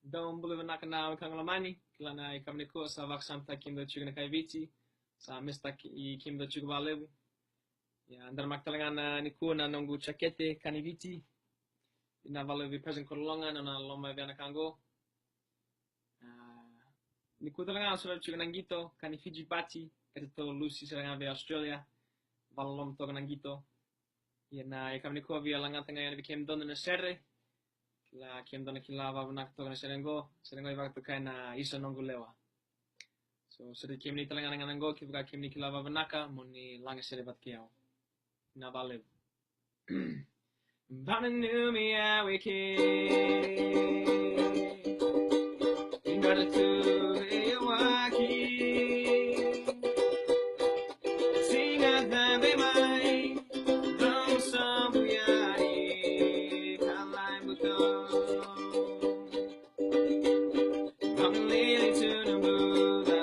Dom believe na kana kangalamani kilana ikamni ko sa vaksam ta kim do chugna kai vici sa mesta i kim do chugwa levu ya andar maktalangan ni ko na nongu chakete kaniviti ina valevi present kolonga na loma viana kango ni ko talangan so chugna ngito kanifiji pati eto lucy sa ve Australia valom to ngito ya na ikamni ko via langa tanga ya became don na serre la kiem dona kila va nak to na serengo i vakto kana isa nongu lewa so seri kiem ni talangan nganango kibuka kiem ni kila va naka moni langa sere vat kiao na vale Bana numi ya wiki ingara tu e waki singa dame mai dom samuyari kalai muto I'm leaning to the Buddha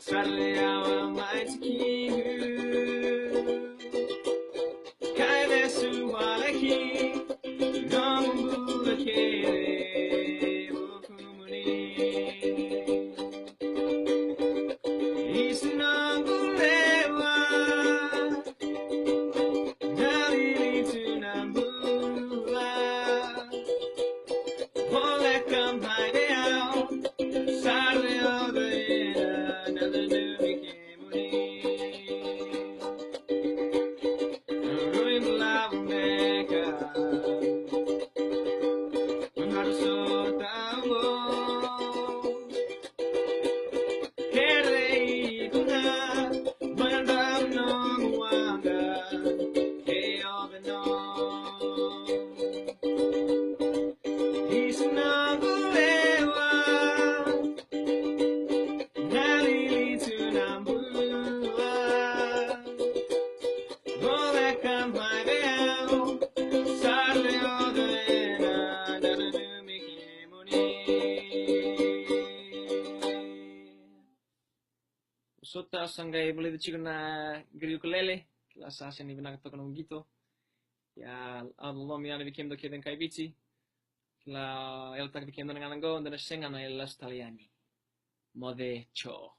Sadly our mighty king Kaide suwareki Nomu kere bokumuni Isunangulewa Dalili tunambula Ole come hide out Sadly over another new Kimuni Ruin love maker Unharusotamo Kerei kuna Bandam no muanga Eoveno Isunangulewa Nalili tunambula Ole come hide out Sadly over another new Kimuni Sota sangai boleh dicikun na giri ukulele kila sasa ni binang tokan ngito ya Allah mi ana bikin do keden kai bici kila el tak bikin do nganango ndana senga na el staliani mode cho